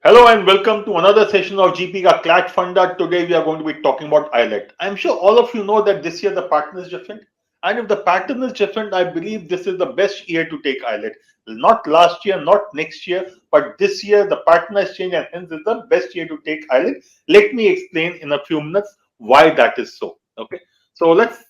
Hello and welcome to another session of GP ka Clat Funda. Today we are going to be talking about ILET. I'm sure all of you know that this year the pattern is different. And if the pattern is different, I believe this is the best year to take ILET. Not last year, not next year, but this year the pattern has changed and hence it's the best year to take ILET. Let me explain in a few minutes why that is so. Okay. So let's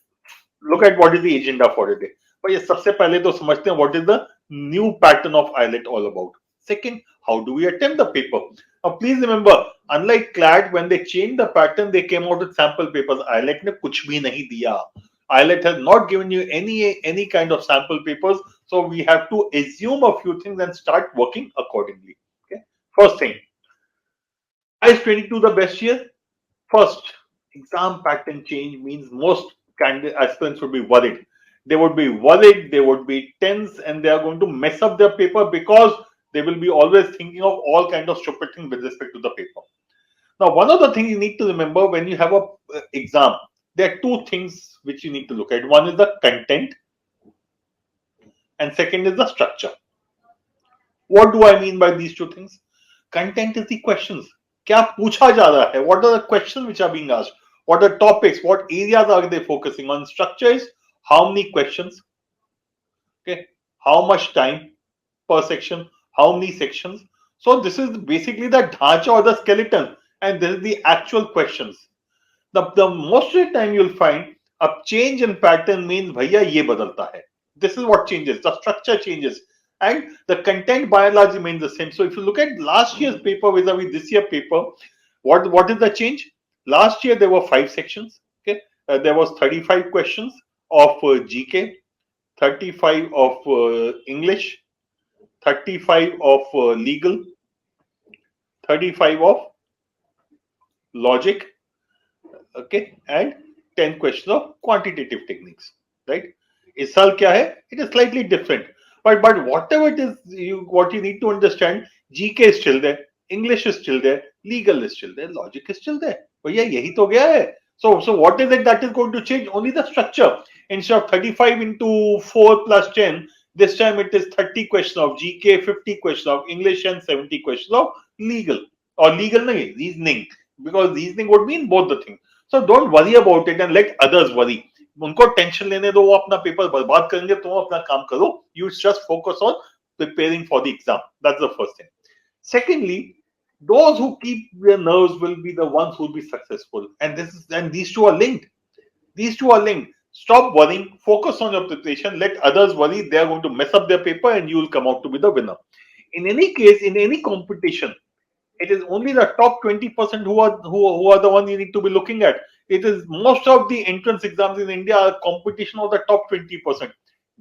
look at what is the agenda for today. But yes, सबसे पहले तो समझते हैं what is the new pattern of ILET all about. Second, how do we attempt the paper? Now, please remember, unlike CLAT, when they changed the pattern, they came out with sample papers. ILET ने कुछ भी नहीं दिया. ILET has not given you any kind of sample papers, so we have to assume a few things and start working accordingly. Okay. First thing, why is 22 the best year? First, exam pattern change means most candidate aspirants would be worried. They would be worried, they would be tense, and they are going to mess up their paper because they will be always thinking of all kind of stupid things with respect to the paper. Now, one of the things you need to remember when you have a exam, there are two things which you need to look at. One is the content, and second is the structure. What do I mean by these two things? Content is the questions. क्या पूछा जा रहा है? What are the questions which are being asked? What are topics? What areas are they focusing on? Structure is how many questions? Okay, how much time per section? How many sections? So this is basically the dhacha or the skeleton, and this is the actual questions. The most of the time you'll find a change in pattern means भैया ये बदलता है. This is what changes. The structure changes and the content by and large remains the same. So if you look at last year's paper vis-a-vis this year paper, what is the change? Last year there were 5 sections. Okay, there was 35 questions of GK, 35 of English, 35 of legal, 35 of logic, okay, and 10 questions of quantitative techniques, right? इस साल क्या है? It is slightly different, but whatever it is, what you need to understand, GK is still there, English is still there, legal is still there, logic is still there. भैया यही तो गया है. So what is it that is going to change? Only the structure. Instead of 35 into 4 plus 10, this time it is 30 questions of GK, 50 questions of English, and 70 questions of legal. Or legal nahi, reasoning, because reasoning would mean both the things. So don't worry about it and let others worry. उनको tension लेने दो, वो अपना paper बर्बाद करेंगे, तुम अपना काम करो. You just focus on preparing for the exam. That's the first thing. Secondly, those who keep their nerves will be the ones who will be successful. And these two are linked. These two are linked. Stop worrying, focus on your preparation, let others worry, they are going to mess up their paper and you will come out to be the winner. In any case, in any competition, it is only the top 20% who are the ones you need to be looking at. It is most of the entrance exams in India are competition of the top 20%.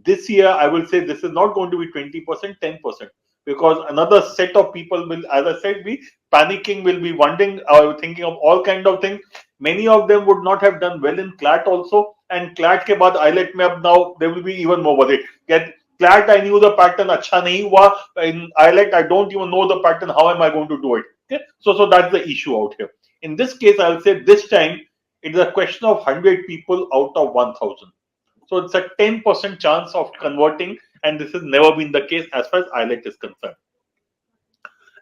This year, I will say this is not going to be 20%, 10%, because another set of people will, as I said, be panicking, will be wondering, thinking of all kind of things. Many of them would not have done well in CLAT also, and CLAT ke baad ILET mein ab now they will be even more worried. Get CLAT, I knew the pattern, अच्छा नहीं हुआ. In ILET, I don't even know the pattern. How am I going to do it? Okay, so that's the issue out here. In this case, I'll say this time it is a question of 100 people out of 1,000. So it's a 10% chance of converting, and this has never been the case as far as ILET is concerned.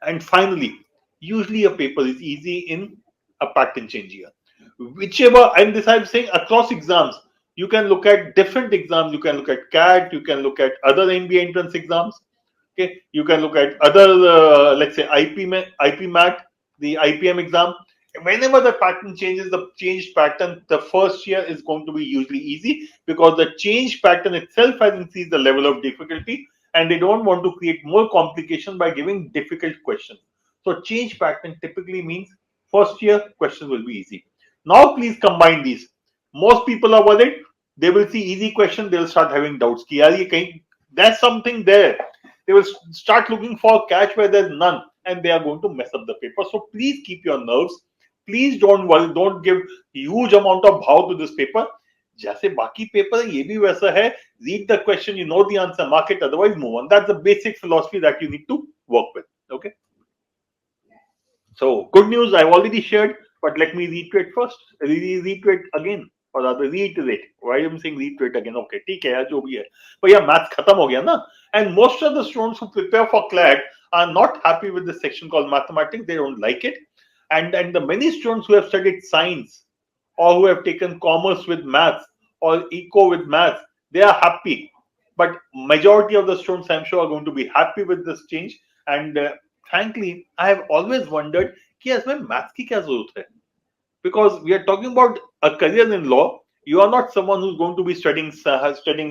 And finally, usually a paper is easy in a pattern change year. Whichever, and this I'm saying across exams, you can look at different exams. You can look at CAT, you can look at other NBA entrance exams. Okay, you can look at other, let's say IP MAT, the IPM exam. Whenever the pattern changes, the changed pattern, the first year is going to be usually easy because the change pattern itself has increased the level of difficulty and they don't want to create more complication by giving difficult questions. So change pattern typically means first year questions will be easy. Now please combine these. Most people are worried. They will see easy question. They will start having doubts. There's something there. They will start looking for a catch where there's none and they are going to mess up the paper. So please keep your nerves. Please don't worry. Don't give huge amount of भाव to this paper. जैसे बाकी paper है ये भी वैसा है. Read the question, you know the answer, mark it, otherwise move on. That's the basic philosophy that you need to work with. Okay. So good news I've already shared, but let me reiterate first. Reiterate again. or rather reiterate. Why am I saying reiterate again? Okay, ठीक है यार जो भी है, but yeah, maths खत्म हो गया ना. And most of the students who prepare for CLAT are not happy with this section called mathematics. They don't like it, and the many students who have studied science or who have taken commerce with maths or eco with maths, they are happy. But majority of the students, I'm sure, are going to be happy with this change. And frankly, I have always wondered कि इसमें maths की क्या जरूरत है? Because we are talking about a career in law. You are not someone who's going to be studying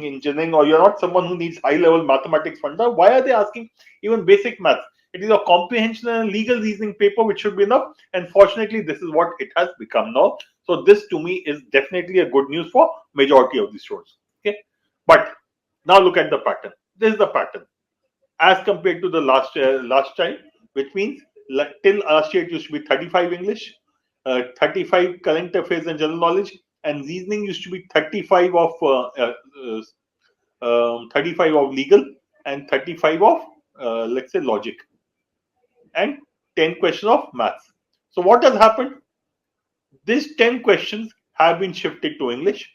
engineering, or you're not someone who needs high level mathematics funda. Why are they asking even basic maths? It is a comprehension and legal reasoning paper which should be enough. And fortunately, this is what it has become now. So this to me is definitely a good news for majority of the students. Okay, but now look at the pattern. This is the pattern as compared to the last time, which means till last year it used to be 35 English, 35 current affairs and general knowledge, and reasoning used to be 35 of 35 of legal and 35 of let's say logic, and 10 questions of maths. So what has happened? These 10 questions have been shifted to English,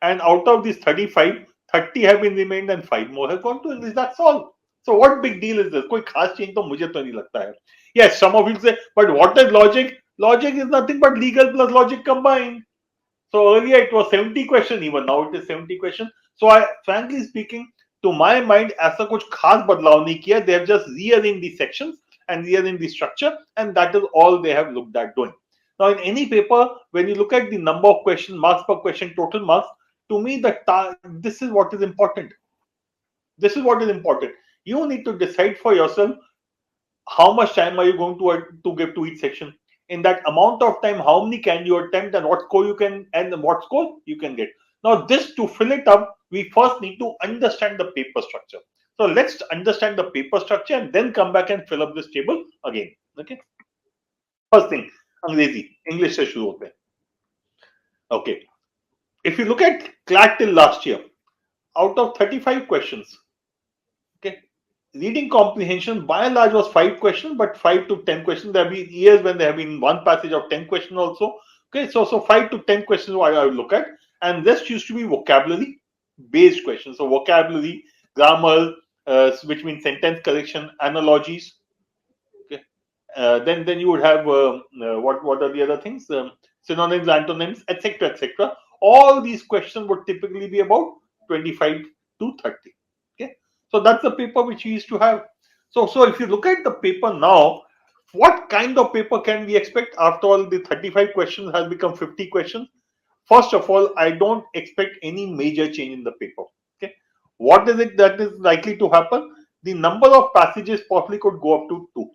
and out of these 35, 30 have been remained and 5 more have gone to English. That's all. So what big deal is this? कोई खास change तो मुझे तो नहीं लगता है. Yes, some of you say, but what is logic? Logic is nothing but legal plus logic combined. So earlier it was 70 questions, even now it is 70 questions. So I, frankly speaking, to my mind, ऐसा कुछ खास बदलाव नहीं किया. They have just rearranged the sections and rearranged the structure, and that is all they have looked at doing. Now, in any paper, when you look at the number of questions, marks per question, total marks, to me, this is what is important. This is what is important. You need to decide for yourself how much time are you going to give to each section. In that amount of time, how many can you attempt, and what score you can, and what score you can get. Now, this to fill it up, we first need to understand the paper structure. So let's understand the paper structure and then come back and fill up this table again. Okay. First thing, अंग्रेजी, English से शुरू होते हैं. Okay. If you look at CLAT till last year, out of 35 questions, okay, reading comprehension by and large was 5 questions, but 5 to 10 questions. There have been years when there have been one passage of 10 questions also. Okay, so 5 to 10 questions I would look at, and rest used to be vocabulary based questions. So vocabulary, grammar, which means sentence correction, analogies. Okay, then you would have what are the other things? Synonyms, antonyms, etc., etc. All these questions would typically be about 25 to 30. Okay, so that's the paper which we used to have. So if you look at the paper now, what kind of paper can we expect after all the 35 questions has become 50 questions? First of all, I don't expect any major change in the paper. Okay, what is it that is likely to happen? The number of passages possibly could go up to 2.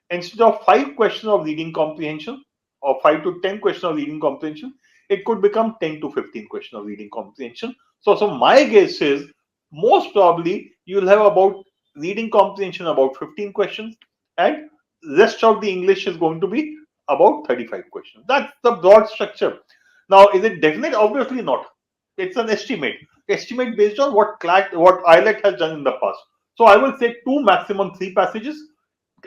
Instead of 5 questions of reading comprehension or 5 to 10 questions of reading comprehension, it could become 10 to 15 questions of reading comprehension. So my guess is most probably you'll have about reading comprehension about 15 questions, and rest of the English is going to be about 35 questions. That's the broad structure. Now, is it definite? Obviously not. It's an estimate. Estimate based on what AILET has done in the past. So I will say 2, maximum 3 passages,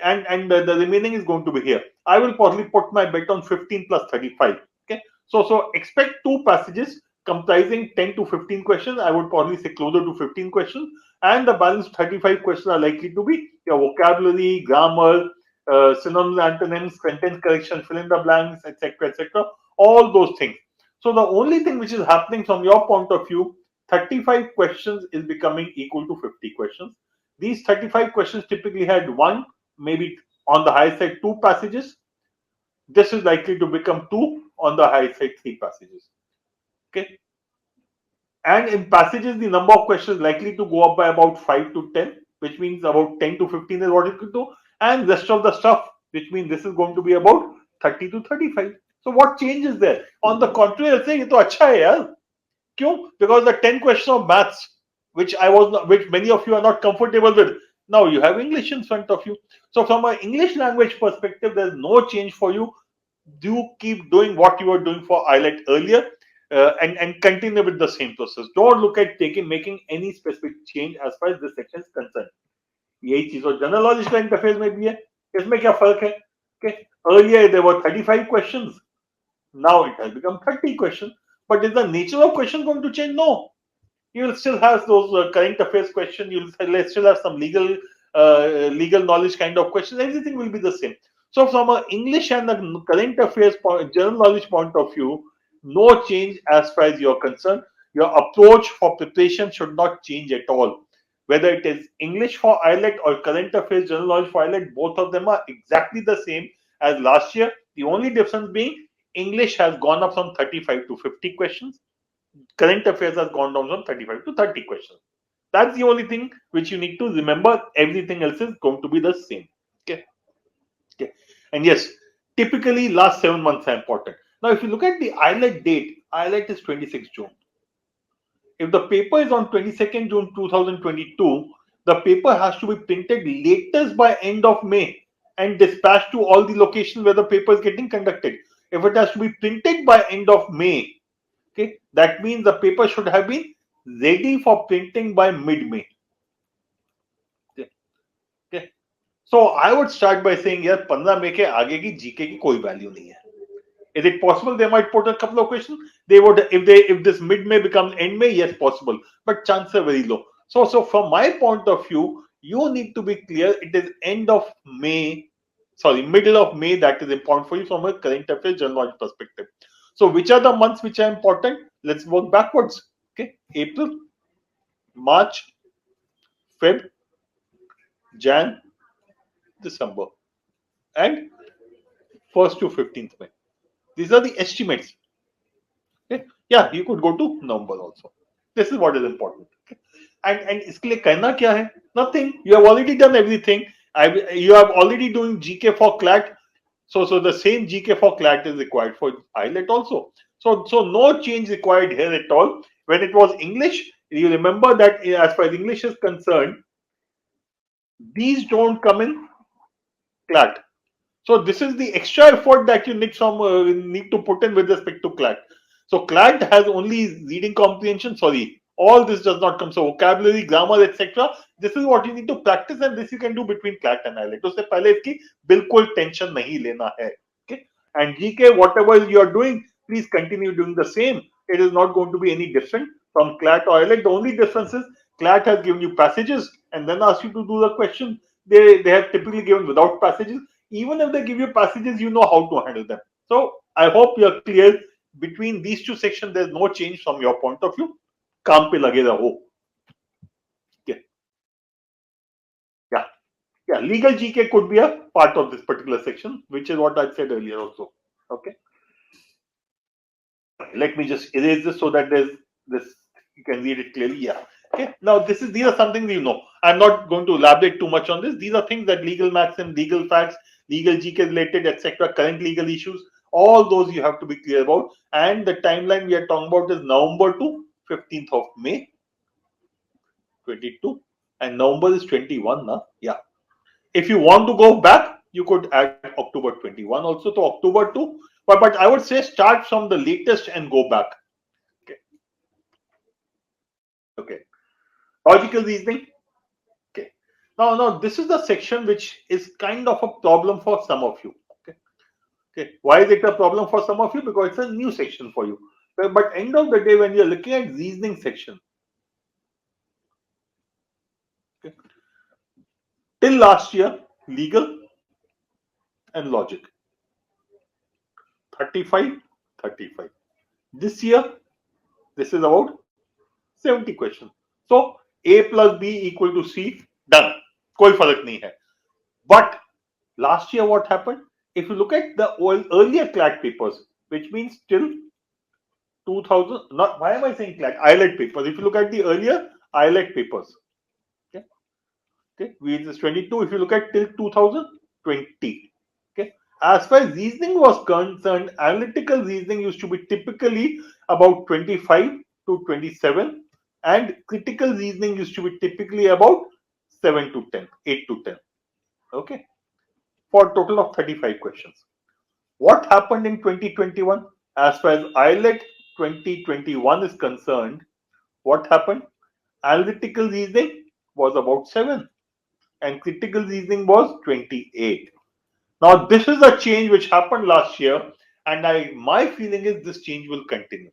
and the remaining is going to be here. I will probably put my bet on 15 plus 35. Okay, so expect 2 passages comprising 10 to 15 questions. I would probably say closer to 15 questions, and the balance 35 questions are likely to be your vocabulary, grammar, synonyms, antonyms, sentence correction, fill in the blanks, etc., etc. All those things. So the only thing which is happening from your point of view, 35 questions is becoming equal to 50 questions. These 35 questions typically had 1, maybe on the high side 2 passages. This is likely to become 2, on the high side 3 passages. Okay, and in passages the number of questions is likely to go up by about 5 to 10, which means about 10 to 15 is what it could do, and rest of the stuff, which means this is going to be about 30 to 35. So what changes there? On the contrary, I'll say ये तो अच्छा है यार. क्यों? Because the 10 questions of maths, which many of you are not comfortable with, now you have English in front of you. So from an English language perspective, there's no change for you. Do keep doing what you were doing for AILET earlier, and continue with the same process. Don't look at making any specific change as far as this section is concerned. यही चीज और general knowledge का interface में भी है. इसमें क्या फर्क है? Okay, earlier there were 35 questions. Now it has become 30 questions. But is the nature of question going to change? No. You will still have those current affairs question. You will still have some legal knowledge kind of questions. Everything will be the same. So from an English and a current affairs general knowledge point of view, no change as far as you're concerned. Your approach for preparation should not change at all. Whether it is English for IELTS or current affairs general knowledge for IELTS, both of them are exactly the same as last year. The only difference being English has gone up from 35 to 50 questions. Current affairs has gone down from 35 to 30 questions. That's the only thing which you need to remember. Everything else is going to be the same. Okay. Okay. And yes, typically last 7 months are important. Now, if you look at the IELTS date, IELTS is 26 June. If the paper is on 22nd June 2022, the paper has to be printed latest by end of May and dispatched to all the locations where the paper is getting conducted. If it has to be printed by end of May, okay, that means the paper should have been ready for printing by mid-May. Okay. Okay. So I would start by saying, यार 15 मई के आगे की GK की कोई value नहीं है. Is it possible they might put a couple of questions? They would, if this mid-May becomes end-May, yes, possible, but chances are very low. So from my point of view, you need to be clear. It is end of May, middle of May, that is important for you from a current affairs general knowledge perspective. So which are the months which are important? Let's work backwards. Okay, April, March, Feb, Jan, December, and 1st to 15th May. These are the estimates. Okay? Yeah, you could go to November also. This is what is important. Okay? And इसके लिए करना क्या है? Nothing. You have already done everything. You have already doing GK for CLAT. So the same GK for CLAT is required for IELTS also. So no change required here at all. When it was English, you remember that as far as English is concerned, these don't come in CLAT. So this is the extra effort that you need to put in with respect to CLAT. So CLAT has only reading comprehension. All this does not come. So vocabulary, grammar, etc. This is what you need to practice, and this you can do between CLAT and IELTS. उससे पहले इसकी बिल्कुल tension नहीं लेना है. Okay. And GK, whatever you are doing, please continue doing the same. It is not going to be any different from CLAT or IELTS. The only difference is CLAT has given you passages and then asked you to do the question. They have typically given without passages. Even if they give you passages, you know how to handle them. So I hope you are clear. Between these two sections, there's no change from your point of view. काम पे लगे रहो. Yeah. Legal GK could be a part of this particular section, which is what I said earlier also. Okay. Let me just erase this so that there's this, you can read it clearly. Yeah. Okay. Now these are some things you know. I'm not going to elaborate too much on this. These are things that legal maxim, legal facts, legal GK related, etc., current legal issues, all those you have to be clear about. And the timeline we are talking about is November to 15th of May 22, and November is 21 now. Yeah. If you want to go back, you could add October 21 also to October 2. But I would say start from the latest and go back. Okay. Logical reasoning. Okay. Now this is the section which is kind of a problem for some of you. Okay. Why is it a problem for some of you? Because it's a new section for you. But end of the day, when you're looking at reasoning section, okay, till last year, legal and logic, 35. This year, this is about 70 questions. So A plus B equal to C, done. कोई फर्क नहीं है. But last year, what happened? If you look at the earlier CLAT papers, which means till 2000, not, why am I saying CLAT? IELTS papers. If you look at the earlier IELTS papers, okay, which is 22. If you look at till 2020, okay, as far as reasoning was concerned, analytical reasoning used to be typically about 25 to 27, and critical reasoning used to be typically about 7 to 10, 8 to 10. Okay, for a total of 35 questions. What happened in 2021? As far as IELTS 2021 is concerned, what happened? Analytical reasoning was about 7 and critical reasoning was 28. Now, this is a change which happened last year, and my feeling is this change will continue.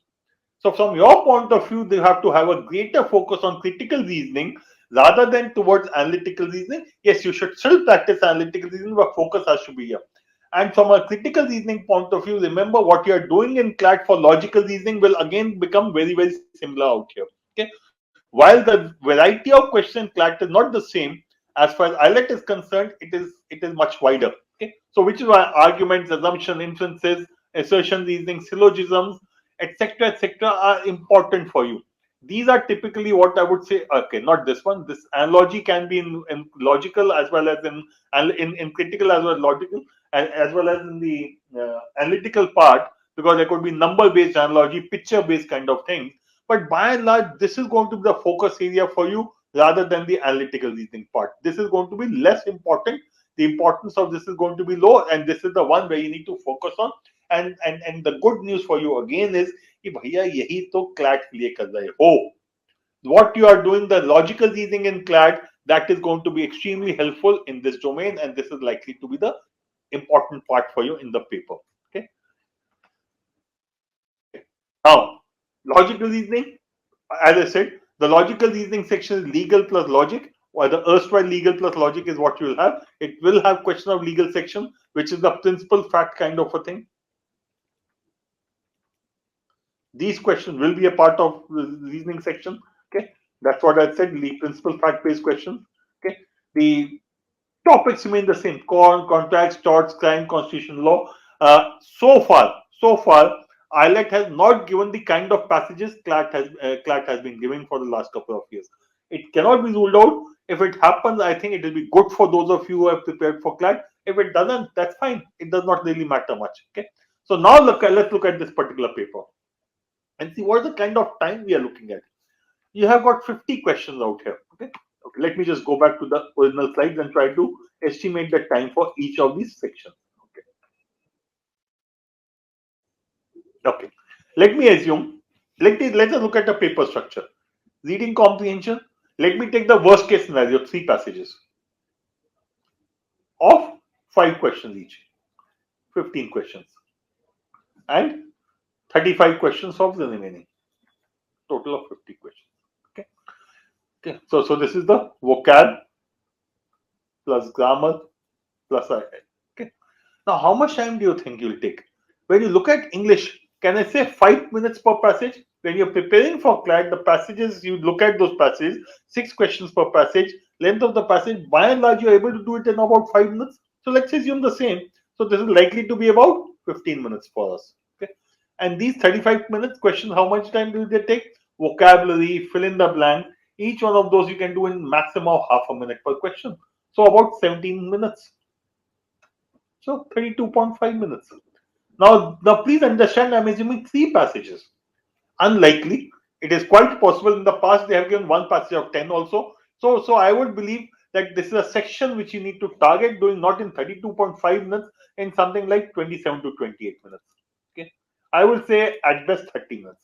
So from your point of view, they have to have a greater focus on critical reasoning rather than towards analytical reasoning. Yes, you should still practice analytical reasoning, but focus has to be here. And from a critical reasoning point of view, remember what you are doing in CLAT for logical reasoning will again become very, very similar out here. Okay. While the variety of questions in CLAT is not the same, as far as IELTS is concerned, it is much wider. Okay. So which is why arguments, assumption, inferences, assertion reasoning, syllogisms, etc., are important for you. These are typically what I would say. Okay, not this one. This analogy can be in logical as well as in critical as well as logical, as well as in the analytical part, because there could be number based analogy, picture based kind of thing. But by and large, this is going to be the focus area for you rather than the analytical reasoning part. This is going to be less important. The importance of this is going to be low, and this is the one where you need to focus on. And the good news for you again is कि भैया यही तो CLAT के लिए कर रहे हो. What you are doing, the logical reasoning in CLAT, that is going to be extremely helpful in this domain, and this is likely to be the important part for you in the paper. Okay. Now, logical reasoning, as I said, the logical reasoning section is legal plus logic, or the erstwhile legal plus logic is what you will have. It will have question of legal section, which is the principal fact kind of a thing. These questions will be a part of the reasoning section. Okay, that's what I said. The principal fact-based questions. Okay, the topics remain the same: contracts, torts, crime, constitutional law. So far, IELTS has not given the kind of passages CLAT has been giving for the last couple of years. It cannot be ruled out. If it happens, I think it will be good for those of you who have prepared for CLAT. If it doesn't, that's fine. It does not really matter much. Okay. So now let's look at this particular paper and see what is the kind of time we are looking at. You have got 50 questions out here. Okay. Okay. Let me just go back to the original slides and try to estimate the time for each of these sections. Okay. Let me assume. Let us look at the paper structure. Reading comprehension. Let me take the worst case scenario, 3 passages of 5 questions each, 15 questions, and 35 questions of the remaining. Total of 50 questions. Okay. Okay. So this is the vocab plus grammar plus IIT. Okay. Now, how much time do you think you'll take? When you look at English, can I say 5 minutes per passage? When you're preparing for CLAT, the passages, you look at those passages, 6 questions per passage, length of the passage, by and large, you're able to do it in about 5 minutes. So let's assume the same. So this is likely to be about 15 minutes for us. Okay. And these 35 minutes questions, how much time will they take? Vocabulary, fill in the blank. Each one of those you can do in maximum of half a minute per question. So about 17 minutes. So 32.5 minutes. Now please understand, I'm assuming 3 passages. Unlikely. It is quite possible in the past they have given 1 passage of 10 also. So I would believe that this is a section which you need to target doing not in 32.5 minutes, in something like 27 to 28 minutes. Okay. I would say at best 30 minutes.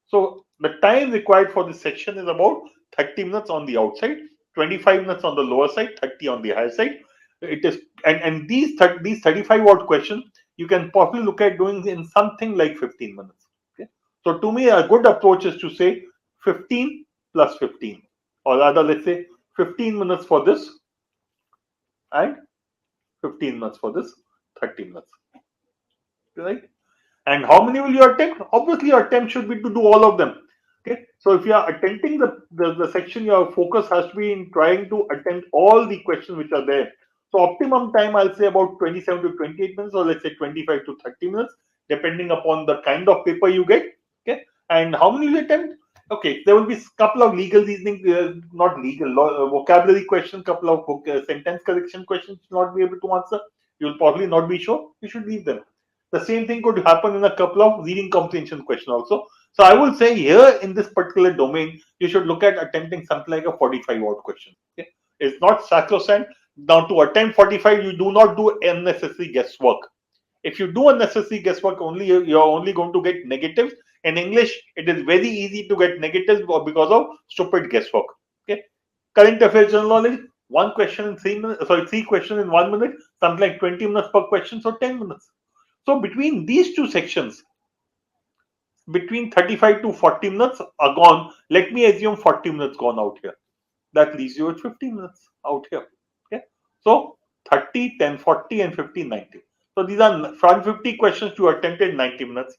So the time required for this section is about 30 minutes on the outside, 25 minutes on the lower side, 30 on the higher side. It is, and these 35 odd questions you can possibly look at doing in something like 15 minutes. Okay. So to me, a good approach is to say 15 plus 15, or rather, let's say 15 minutes for this and 15 minutes for this, 30 minutes. Right? And how many will you attempt? Obviously, your attempt should be to do all of them. Okay. So if you are attempting the section, your focus has to be in trying to attempt all the questions which are there. So optimum time, I'll say about 27 to 28 minutes, or let's say 25 to 30 minutes, depending upon the kind of paper you get. Okay. And how many will you attempt? Okay, there will be a couple of legal reasoning, not legal, vocabulary questions, couple of sentence correction questions you'll not be able to answer. You'll probably not be sure. You should leave them. The same thing could happen in a couple of reading comprehension questions also. So I would say here in this particular domain, you should look at attempting something like a 45 odd question. Okay? It's not sacrosanct. Now to attempt 45, you do not do unnecessary guesswork. If you do unnecessary guesswork, you're only going to get negatives. In English, it is very easy to get negatives because of stupid guesswork. Okay, current affairs general knowledge, 1 question in 3 minutes. Sorry, 3 questions in 1 minute. Something like 20 minutes per question, so 10 minutes. So between these two sections, between 35 to 40 minutes are gone. Let me assume 40 minutes gone out here. That leaves you with 50 minutes out here. Okay. So 30, 10, 40 and 15, 90. So these are 150 questions to attempt in 90 minutes.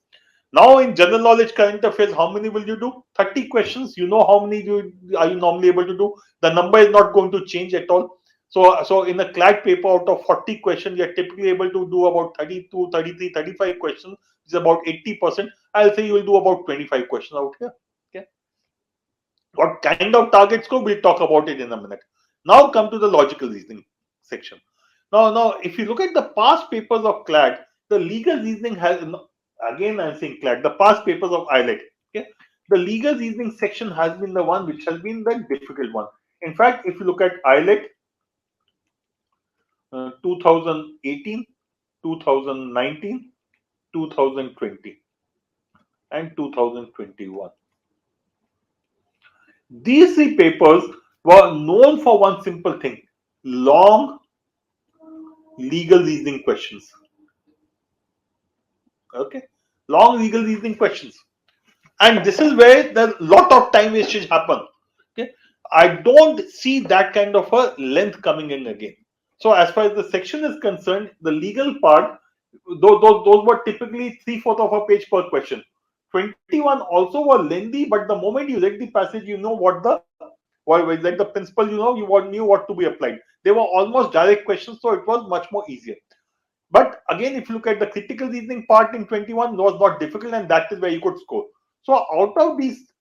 Now in general knowledge current affairs, how many will you do? 30 questions. You know how many are you normally able to do? The number is not going to change at all. So in a CLAT paper, out of 40 questions, you're typically able to do about 32, 33, 35 questions, which is about 80%. I'll say you will do about 25 questions out here. Okay. What kind of targets go? We'll talk about it in a minute. Now come to the logical reasoning section. Now, if you look at the past papers of CLAT, the legal reasoning has, again I'm saying CLAT, the past papers of AILET, okay, the legal reasoning section has been the one which has been the difficult one. In fact, if you look at AILET 2018, 2019, 2020, and 2021. These three papers were known for one simple thing: long legal reasoning questions. Okay, long legal reasoning questions, and this is where the lot of time wastage happen. Okay, I don't see that kind of a length coming in again. So as far as the section is concerned, the legal part, those were typically 3/4 of a page per question. 21 also were lengthy, but the moment you read the passage, you know like the principle, you knew what to be applied. They were almost direct questions, so it was much more easier. But again, if you look at the critical reasoning part in 21, was not difficult, and that is where you could score. So out of these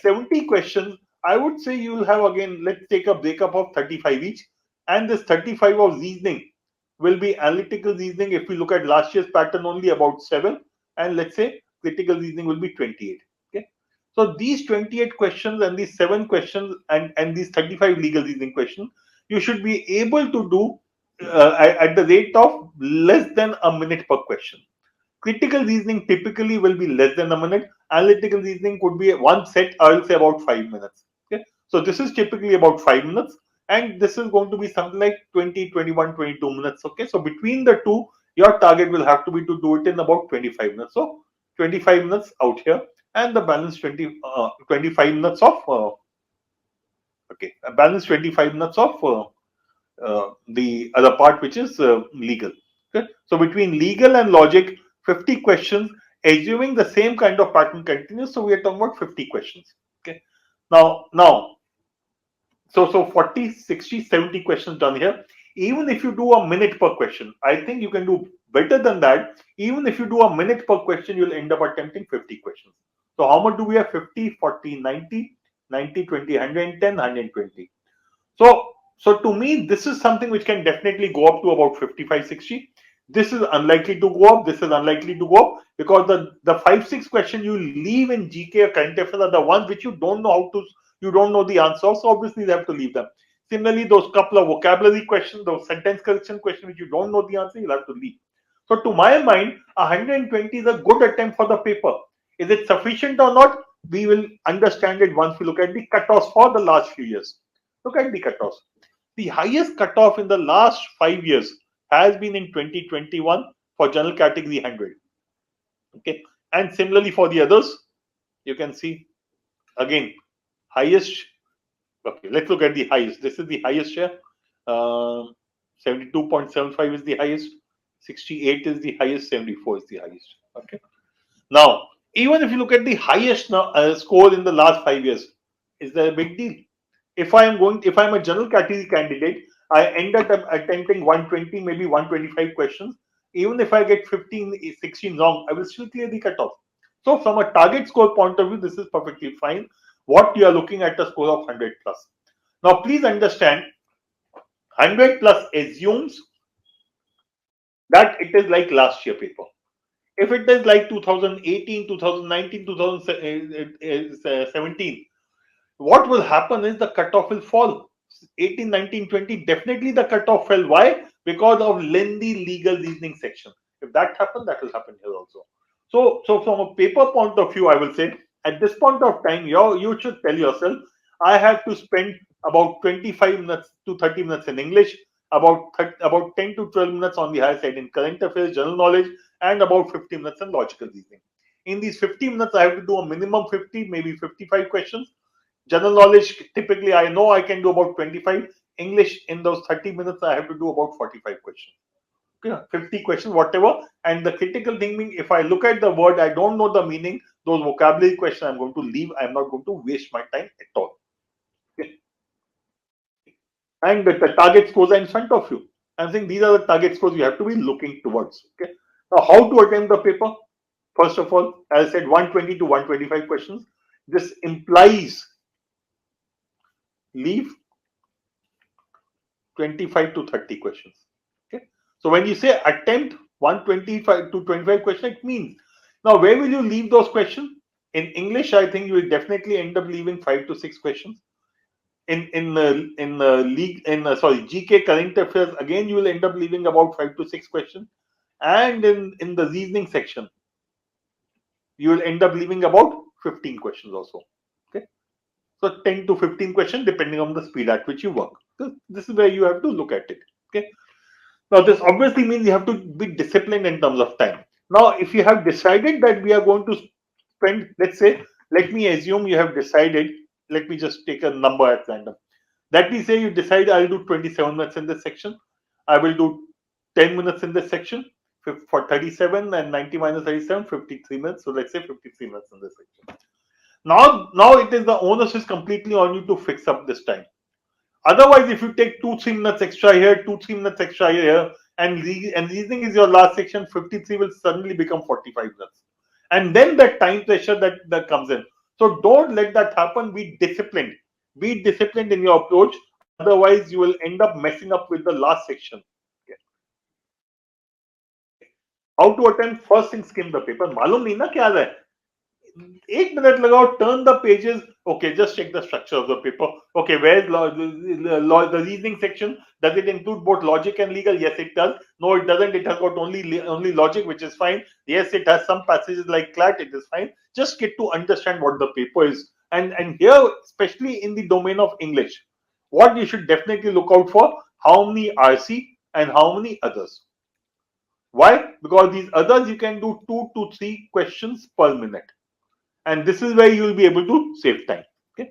70 questions, I would say you will have, again, let's take a breakup of 35 each, and this 35 of reasoning will be analytical reasoning. If we look at last year's pattern, only about 7, and let's say critical reasoning will be 28. Okay, so these 28 questions and these 7 questions and these 35 legal reasoning questions, you should be able to do at the rate of less than a minute per question. Critical reasoning typically will be less than a minute. Analytical reasoning could be one set, I will say about 5 minutes. Okay, so this is typically about 5 minutes, and this is going to be something like 20, 21, 22 minutes. Okay, so between the two, your target will have to be to do it in about 25 minutes. So 25 minutes out here, and the balance 25 minutes of balance 25 minutes of the other part, which is legal. Okay? So between legal and logic, 50 questions, assuming the same kind of pattern continues. So we are talking about 50 questions. Okay. Now, so 40, 60, 70 questions done here. Even if you do a minute per question, I think you can do better than that. Even if you do a minute per question, you'll end up attempting 50 questions. So how much do we have? 50, 40, 90, 90, 20, 110, 120. So to me, this is something which can definitely go up to about 55, 60. This is unlikely to go up. This is unlikely to go up because the 5-6 questions you leave in GK or current affairs are the ones which you don't know you don't know the answer. So obviously you have to leave them. Similarly, those couple of vocabulary questions, those sentence correction questions which you don't know the answer, you'll have to leave. So to my mind, 120 is a good attempt for the paper. Is it sufficient or not? We will understand it once we look at the cutoffs for the last few years. Look at the cutoffs. The highest cutoff in the last 5 years has been in 2021 for general category 100. Okay, and similarly for the others, you can see again highest. Okay, let's look at the highest. This is the highest share. 72.75 is the highest. 68 is the highest. 74 is the highest. Okay. Now, even if you look at the highest score in the last 5 years, is there a big deal? If I'm a general category candidate, I end up attempting 120, maybe 125 questions. Even if I get 15, 16 wrong, I will still clear the cutoff. So from a target score point of view, this is perfectly fine. What you are looking at a score of 100 plus. Now, please understand, 100 plus assumes that it is like last year paper. If it is like 2018, 2019, 2017, what will happen is the cutoff will fall. 18, 19, 20, definitely the cutoff fell. Why? Because of lengthy legal reasoning section. If that happens, that will happen here also. So from a paper point of view, I will say at this point of time, you should tell yourself, I have to spend about 25 minutes to 30 minutes in English, about 10 to 12 minutes on the higher side in current affairs, general knowledge, and about 50 minutes in logical reasoning. In these 50 minutes, I have to do a minimum 50, maybe 55 questions. General knowledge, typically, I know I can do about 25. English, in those 30 minutes, I have to do about 45 questions. 50 questions, whatever. And the critical thing being, if I look at the word, I don't know the meaning, those vocabulary questions I'm going to leave. I'm not going to waste my time at all. Okay. And the target scores are in front of you. I'm saying these are the target scores you have to be looking towards. Okay. Now, how to attempt the paper? First of all, as I said, 120 to 125 questions. This implies leave 25 to 30 questions. Okay. So when you say attempt 125 to 25 questions, it means now where will you leave those questions? In English, I think you will definitely end up leaving 5 to 6 questions. GK current affairs, again you will end up leaving about 5 to 6 questions. And in the reasoning section, you will end up leaving about 15 questions also. Okay. So 10 to 15 questions depending on the speed at which you work. So this is where you have to look at it. Okay. Now this obviously means you have to be disciplined in terms of time. Now if you have decided that we are going to spend, let's say, let me assume you have decided, let me just take a number at random. That we say you decide I'll do 27 minutes in this section. I will do 10 minutes in this section for 37 and 90 minus 37, 53 minutes. So let's say 53 minutes in this section. Now it is the onus is completely on you to fix up this time. Otherwise, if you take 2-3 minutes extra here, 2-3 minutes extra here, and reasoning is your last section, 53 will suddenly become 45 minutes. And then that time pressure that comes in. So don't let that happen. Be disciplined. Be disciplined in your approach. Otherwise, you will end up messing up with the last section. Okay. How to attempt first thing skim the paper? मालूम नहीं ना क्या है? 1 minute लगाओ, turn the pages. Okay, just check the structure of the paper. Okay, where's the reasoning section? Does it include both logic and legal? Yes, it does. No, it doesn't. It has got only logic, which is fine. Yes, it has some passages like CLAT. It is fine. Just get to understand what the paper is. And here, especially in the domain of English, what you should definitely look out for: how many RC and how many others. Why? Because these others you can do 2 to 3 questions per minute. And this is where you will be able to save time. Okay.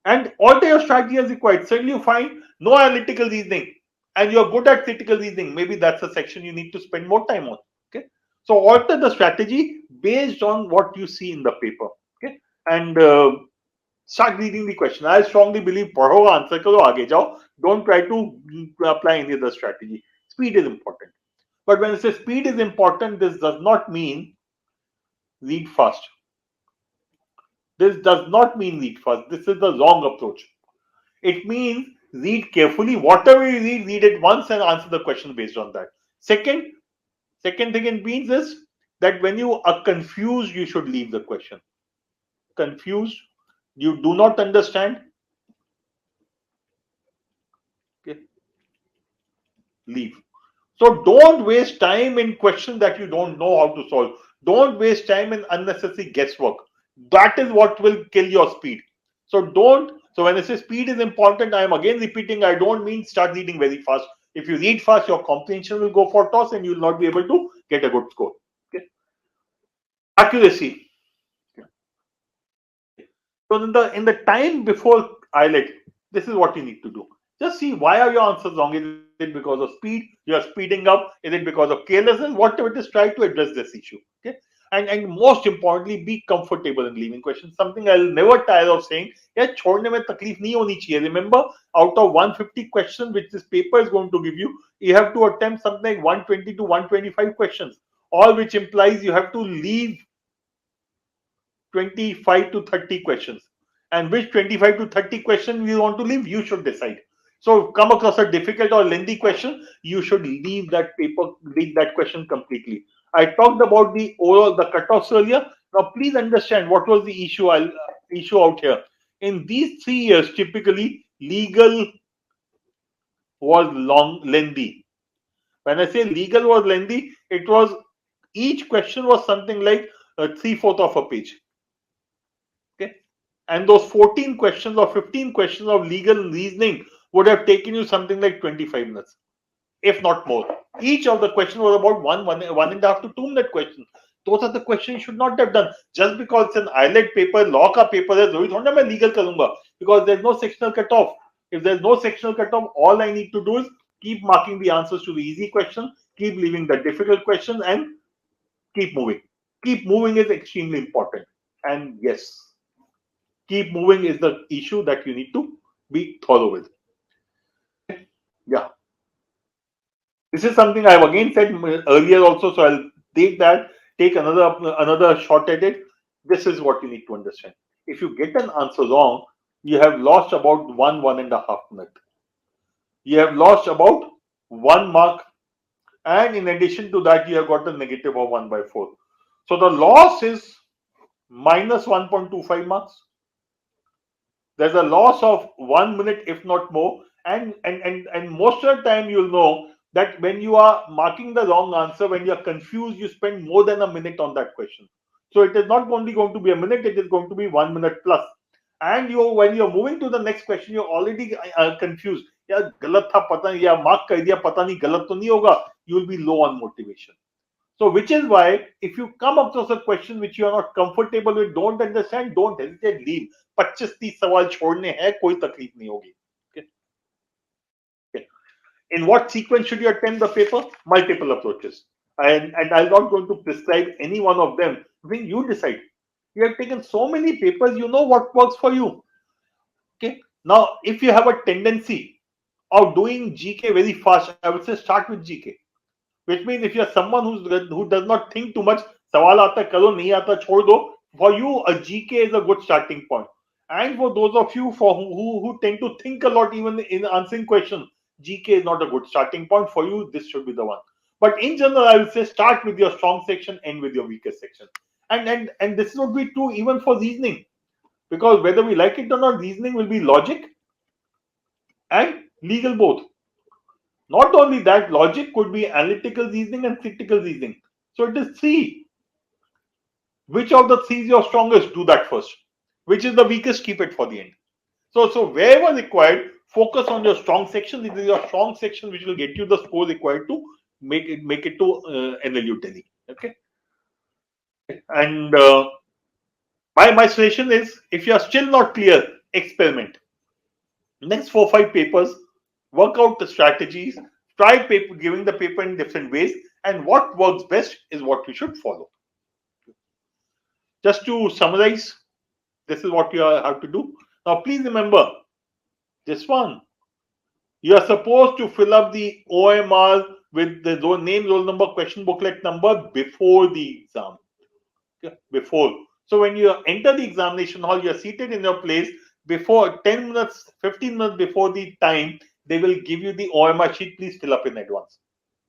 And alter your strategy as required. Suddenly you find no analytical reasoning and you're good at critical reasoning. Maybe that's a section you need to spend more time on. Okay. So alter the strategy based on what you see in the paper. Okay. And start reading the question. I strongly believe पढ़ो answer करो आगे जाओ. Don't try to apply any other strategy. Speed is important. But when I say speed is important, this does not mean read fast. This does not mean read fast. This is the wrong approach. It means read carefully. Whatever you read it once and answer the question based on that. Second thing it means is that when you are confused, you should leave the question. Confused, you do not understand. Okay. Leave. So don't waste time in questions that you don't know how to solve. Don't waste time in unnecessary guesswork. That is what will kill your speed. So when I say speed is important, I am again repeating, I don't mean start reading very fast. If you read fast, your comprehension will go for toss and you will not be able to get a good score. Okay. Accuracy. Okay. So in the time before AILET, this is what you need to do. Just see, why are your answers wrong? Is it because of speed? You are speeding up? Is it because of carelessness? Whatever it is, try to address this issue. Okay. And most importantly, be comfortable in leaving questions. Something I'll never tire of saying. Yeah, छोड़ने में तकलीफ नहीं होनी चाहिए. Remember, out of 150 questions which this paper is going to give you, you have to attempt something like 120 to 125 questions. All which implies you have to leave 25 to 30 questions. And which 25 to 30 questions you want to leave, you should decide. So come across a difficult or lengthy question, you should leave that question completely. I talked about the cutoffs earlier. Now please understand what was the issue out here. In these 3 years, typically legal was lengthy. When I say legal was lengthy, it was each question was something like 3/4 of a page. Okay, and those 14 questions or 15 questions of legal reasoning would have taken you something like 25 minutes, if not more. Each of the questions was about one and a half to 2 minute question. those are the questions you should not have done. Just because it's an IELT paper, law ka paper है, जरूरी थोड़ा ना मैं legal करूंगा, because there's no sectional cutoff. If there's no sectional cutoff, all I need to do is keep marking the answers to the easy question, keep leaving the difficult question, and keep moving. Keep moving is extremely important. And yes, keep moving is the issue that you need to be thorough with. Yeah. This is something I've again said earlier also, so I'll take another shot at it. This is what you need to understand. If you get an answer wrong, you have lost about 1.5 minutes. You have lost about 1 mark, and in addition to that, you have got a negative of 1/4. So the loss is minus 1.25 marks. There's a loss of 1 minute, if not more, and most of the time you'll know that when you are marking the wrong answer, when you're confused, you spend more than a minute on that question. So it is not only going to be a minute, it is going to be 1 minute plus. And when you're moving to the next question, you're already confused. Yeah, galat tha pata nahi, ya mark kar diya, pata nahi galat to nahi hoga. You will be low on motivation. So which is why if you come across a question which you are not comfortable with, don't understand, don't hesitate, leave. 25-30 सवाल छोड़ने हैं, कोई तकलीफ नहीं होगी. Okay. In what sequence should you attempt the paper? Multiple approaches. And I'm not going to prescribe any one of them. I think you decide. You have taken so many papers, you know what works for you. Okay. Now, if you have a tendency of doing GK very fast, I would say start with GK. Which means if you're someone who does not think too much, सवाल आता करो, नहीं आता छोड़ दो. For you, a GK is a good starting point. And for those of you who tend to think a lot even in answering questions, GK is not a good starting point for you. This should be the one. But in general, I would say start with your strong section, end with your weakest section. And this would be true even for reasoning, because whether we like it or not, reasoning will be logic and legal both. Not only that, logic could be analytical reasoning and critical reasoning. So it is three. Which of the three is your strongest? Do that first. Which is the weakest? Keep it for the end. So wherever required, focus on your strong section. This is your strong section which will get you the score required to make it to NLU Delhi. Okay. And my suggestion is, if you are still not clear, experiment. Next 4-5 papers, work out the strategies, try giving the paper in different ways, and what works best is what you should follow. Just to summarize, this is what you have to do. Now, please remember this one. You are supposed to fill up the OMR with the name, roll number, question booklet number before the exam. Okay? Before. So when you enter the examination hall, you are seated in your place. Before 10 minutes, 15 minutes before the time, they will give you the OMR sheet. Please fill up in advance.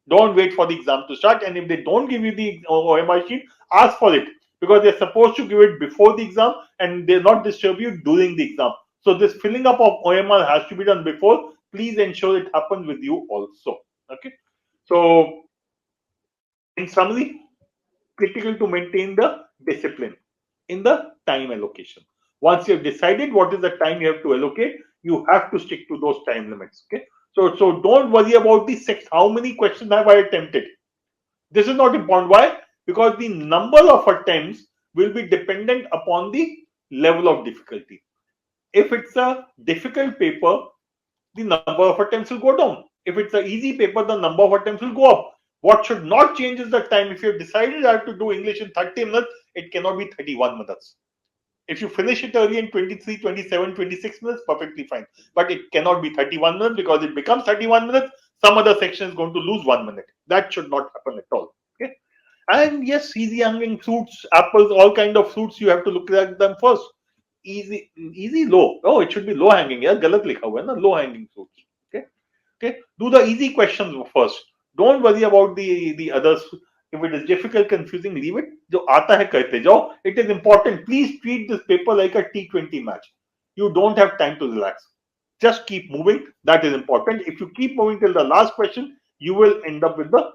Don't wait for the exam to start. And if they don't give you the OMR sheet, ask for it, because they're supposed to give it before the exam and they're not disturb you during the exam. So this filling up of OMR has to be done before. Please ensure it happens with you also. Okay. So in summary, critical to maintain the discipline in the time allocation. Once you have decided what is the time you have to allocate, you have to stick to those time limits. Okay. So don't worry about the how many questions have I attempted. This is not important. Why? Because the number of attempts will be dependent upon the level of difficulty. If it's a difficult paper, the number of attempts will go down. If it's an easy paper, the number of attempts will go up. What should not change is the time. If you've decided I have to do English in 30 minutes, it cannot be 31 minutes. If you finish it early in 23, 27, 26 minutes, perfectly fine. But it cannot be 31 minutes, because it becomes 31 minutes. Some other section is going to lose 1 minute. That should not happen at all. Okay. And yes, easy hanging fruits, apples, all kind of fruits, you have to look at them first. Easy, low. Oh, it should be low hanging. Yeah, galat likha hua hai na, low hanging fruits. Okay. Okay. Do the easy questions first. Don't worry about the others. If it is difficult, confusing, leave it. जो आता है करते जाओ. It is important. Please treat this paper like a T20 match. You don't have time to relax. Just keep moving. That is important. If you keep moving till the last question, you will end up with the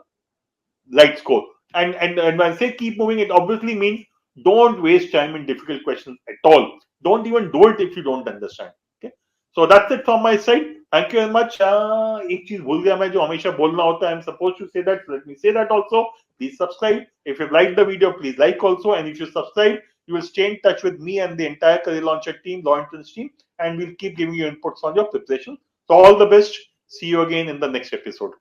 right score. And when I say keep moving, it obviously means don't waste time in difficult questions at all. Don't even do it if you don't understand. Okay. So that's it from my side. Thank you very much. एक चीज भूल गया मैं जो हमेशा बोलना होता है, I am suppose to say that, let me say that also. Please subscribe if you like the video, please like also, and if you subscribe you will stay in touch with me and the entire career launcher team, law entrance team, and we'll keep giving you inputs on your preparation. So all the best. See you again in the next episode.